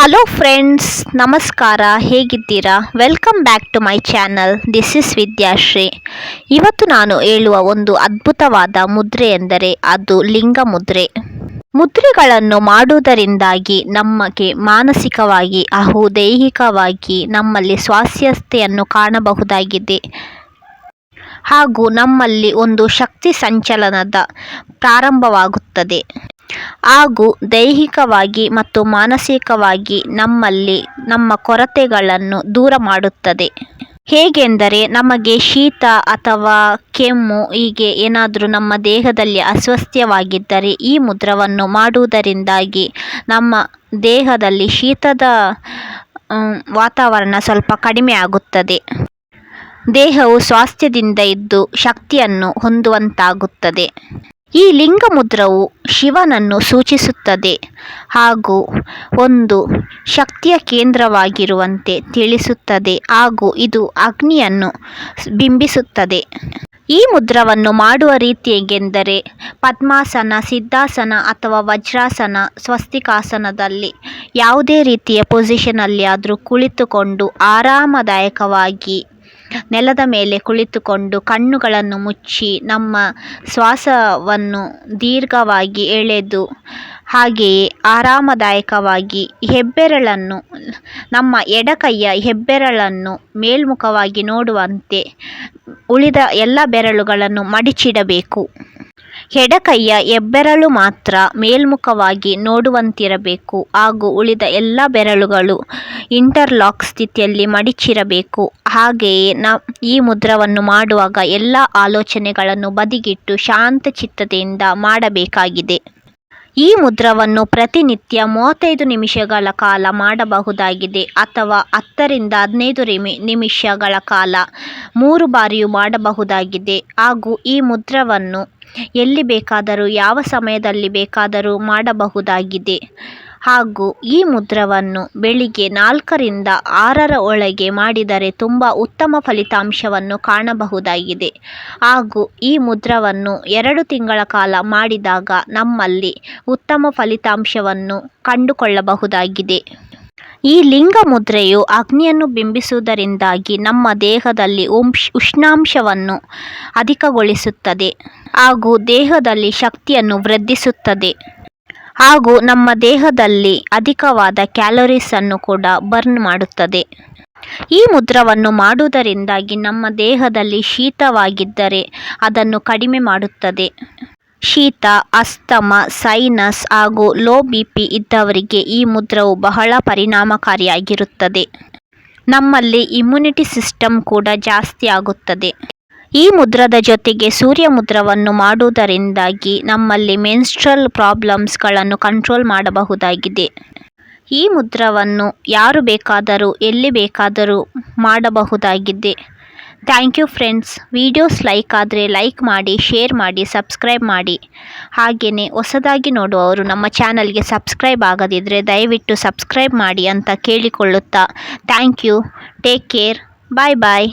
Hello friends, ನಮಸ್ಕಾರ. ಹೇಗಿದ್ದೀರಾ? Welcome back to my channel. This is Vidyashree. ಇವತ್ತು ನಾನು ಹೇಳುವ ಒಂದು ಅದ್ಭುತವಾದ ಮುದ್ರೆ ಎಂದರೆ ಅದು ಲಿಂಗ ಮುದ್ರೆ. ಮುದ್ರೆಗಳನ್ನು ಮಾಡುವುದರಿಂದಾಗಿ ನಮಗೆ ಮಾನಸಿಕವಾಗಿ ಹಾಗೂ ದೈಹಿಕವಾಗಿ ನಮ್ಮಲ್ಲಿ ಸ್ವಾಸ್ಥ್ಯತೆಯನ್ನು ಕಾಣಬಹುದಾಗಿದೆ ಹಾಗೂ ನಮ್ಮಲ್ಲಿ ಒಂದು ಶಕ್ತಿ ಸಂಚಲನದ ಪ್ರಾರಂಭವಾಗುತ್ತದೆ ಹಾಗೂ ದೈಹಿಕವಾಗಿ ಮತ್ತು ಮಾನಸಿಕವಾಗಿ ನಮ್ಮಲ್ಲಿ ನಮ್ಮ ಕೊರತೆಗಳನ್ನು ದೂರ ಮಾಡುತ್ತದೆ. ಹೇಗೆಂದರೆ ನಮಗೆ ಶೀತ ಅಥವಾ ಕೆಮ್ಮು ಹೀಗೆ ಏನಾದರೂ ನಮ್ಮ ದೇಹದಲ್ಲಿ ಅಸ್ವಸ್ಥವಾಗಿದ್ದರೆ ಈ ಮುದ್ರವನ್ನು ಮಾಡುವುದರಿಂದಾಗಿ ನಮ್ಮ ದೇಹದಲ್ಲಿ ಶೀತದ ವಾತಾವರಣ ಸ್ವಲ್ಪ ಕಡಿಮೆ ಆಗುತ್ತದೆ. ದೇಹವು ಸ್ವಾಸ್ಥ್ಯದಿಂದ ಇದ್ದು ಶಕ್ತಿಯನ್ನು ಹೊಂದುವಂತಾಗುತ್ತದೆ. ಈ ಲಿಂಗ ಮುದ್ರವು ಶಿವನನ್ನು ಸೂಚಿಸುತ್ತದೆ ಹಾಗೂ ಒಂದು ಶಕ್ತಿಯ ಕೇಂದ್ರವಾಗಿರುವಂತೆ ತಿಳಿಸುತ್ತದೆ ಹಾಗೂ ಇದು ಅಗ್ನಿಯನ್ನು ಬಿಂಬಿಸುತ್ತದೆ. ಈ ಮುದ್ರವನ್ನು ಮಾಡುವ ರೀತಿ ಹೇಗೆಂದರೆ ಪದ್ಮಾಸನ, ಸಿದ್ಧಾಸನ ಅಥವಾ ವಜ್ರಾಸನ, ಸ್ವಸ್ತಿಕಾಸನದಲ್ಲಿ ಯಾವುದೇ ರೀತಿಯ ಪೊಸಿಷನಲ್ಲಿ ಆದರೂ ಕುಳಿತುಕೊಂಡು ಆರಾಮದಾಯಕವಾಗಿ ನೆಲದ ಮೇಲೆ ಕುಳಿತುಕೊಂಡು ಕಣ್ಣುಗಳನ್ನು ಮುಚ್ಚಿ ನಮ್ಮ ಶ್ವಾಸವನ್ನು ದೀರ್ಘವಾಗಿ ಎಳೆದು ಹಾಗೆಯೇ ಆರಾಮದಾಯಕವಾಗಿ ಹೆಬ್ಬೆರಳನ್ನು ನಮ್ಮ ಎಡಕೈಯ ಹೆಬ್ಬೆರಳನ್ನು ಮೇಲ್ಮುಖವಾಗಿ ನೋಡುವಂತೆ ಉಳಿದ ಎಲ್ಲ ಬೆರಳುಗಳನ್ನು ಮಡಿಚಿಡಬೇಕು. ಎಡಕೈಯ ಹೆಬ್ಬೆರಳು ಮಾತ್ರ ಮೇಲ್ಮುಖವಾಗಿ ನೋಡುವಂತಿರಬೇಕು ಹಾಗೂ ಉಳಿದ ಎಲ್ಲ ಬೆರಳುಗಳು ಇಂಟರ್ಲಾಕ್ ಸ್ಥಿತಿಯಲ್ಲಿ ಮಡಿಚಿರಬೇಕು. ಹಾಗೆಯೇ ಈ ಮುದ್ರವನ್ನು ಮಾಡುವಾಗ ಎಲ್ಲ ಆಲೋಚನೆಗಳನ್ನು ಬದಿಗಿಟ್ಟು ಶಾಂತ ಚಿತ್ತತೆಯಿಂದ ಮಾಡಬೇಕಾಗಿದೆ. ಈ ಮುದ್ರವನ್ನು ಪ್ರತಿನಿತ್ಯ 35 ನಿಮಿಷಗಳ ಕಾಲ ಮಾಡಬಹುದಾಗಿದೆ ಅಥವಾ 10 ರಿಂದ 15 ನಿಮಿಷಗಳ ಕಾಲ 3 ಬಾರಿಯೂ ಮಾಡಬಹುದಾಗಿದೆ ಹಾಗೂ ಈ ಮುದ್ರವನ್ನು ಎಲ್ಲಿ ಬೇಕಾದರೂ ಯಾವ ಸಮಯದಲ್ಲಿ ಬೇಕಾದರೂ ಮಾಡಬಹುದಾಗಿದೆ ಹಾಗೂ ಈ ಮುದ್ರವನ್ನು ಬೆಳಿಗ್ಗೆ 4 ರಿಂದ 6 ಒಳಗೆ ಮಾಡಿದರೆ ತುಂಬ ಉತ್ತಮ ಫಲಿತಾಂಶವನ್ನು ಕಾಣಬಹುದಾಗಿದೆ ಹಾಗೂ ಈ ಮುದ್ರವನ್ನು 2 ತಿಂಗಳ ಕಾಲ ಮಾಡಿದಾಗ ನಮ್ಮಲ್ಲಿ ಉತ್ತಮ ಫಲಿತಾಂಶವನ್ನು ಕಂಡುಕೊಳ್ಳಬಹುದಾಗಿದೆ. ಈ ಲಿಂಗ ಮುದ್ರೆಯು ಅಗ್ನಿಯನ್ನು ಬಿಂಬಿಸುವುದರಿಂದಾಗಿ ನಮ್ಮ ದೇಹದಲ್ಲಿ ಉಷ್ಣಾಂಶವನ್ನು ಅಧಿಕಗೊಳಿಸುತ್ತದೆ ಹಾಗೂ ದೇಹದಲ್ಲಿ ಶಕ್ತಿಯನ್ನು ವೃದ್ಧಿಸುತ್ತದೆ ಹಾಗೂ ನಮ್ಮ ದೇಹದಲ್ಲಿ ಅಧಿಕವಾದ ಕ್ಯಾಲೋರೀಸನ್ನು ಕೂಡ ಬರ್ನ್ ಮಾಡುತ್ತದೆ. ಈ ಮುದ್ರವನ್ನು ಮಾಡುವುದರಿಂದಾಗಿ ನಮ್ಮ ದೇಹದಲ್ಲಿ ಶೀತವಾಗಿದ್ದರೆ ಅದನ್ನು ಕಡಿಮೆ ಮಾಡುತ್ತದೆ. ಶೀತ, ಅಸ್ತಮ, ಸೈನಸ್ ಹಾಗೂ ಲೋ BP ಇದ್ದವರಿಗೆ ಈ ಮುದ್ರವು ಬಹಳ ಪರಿಣಾಮಕಾರಿಯಾಗಿರುತ್ತದೆ. ನಮ್ಮಲ್ಲಿ ಇಮ್ಯುನಿಟಿ ಸಿಸ್ಟಮ್ ಕೂಡ ಜಾಸ್ತಿ ಆಗುತ್ತದೆ. ಈ ಮುದ್ರದ ಜೊತೆಗೆ ಸೂರ್ಯ ಮುದ್ರವನ್ನು ಮಾಡುವುದರಿಂದಾಗಿ ನಮ್ಮಲ್ಲಿ ಮೆನ್ಸ್ಟ್ರಲ್ ಪ್ರಾಬ್ಲಮ್ಸ್ಗಳನ್ನು ಕಂಟ್ರೋಲ್ ಮಾಡಬಹುದಾಗಿದೆ. ಈ ಮುದ್ರವನ್ನು ಯಾರು ಬೇಕಾದರೂ ಎಲ್ಲಿ ಬೇಕಾದರೂ ಮಾಡಬಹುದಾಗಿದೆ. Thank you friends. Videos like ಆದರೆ ಲೈಕ್ ಮಾಡಿ, ಶೇರ್ ಮಾಡಿ, ಸಬ್ಸ್ಕ್ರೈಬ್ ಮಾಡಿ. ಹಾಗೆಯೇ ಹೊಸದಾಗಿ ನೋಡುವವರು ನಮ್ಮ ಚಾನಲ್ಗೆ ಸಬ್ಸ್ಕ್ರೈಬ್ ಆಗದಿದ್ದರೆ ದಯವಿಟ್ಟು ಸಬ್ಸ್ಕ್ರೈಬ್ ಮಾಡಿ ಅಂತ ಕೇಳಿಕೊಳ್ಳುತ್ತಾ thank you. Take care. Bye bye.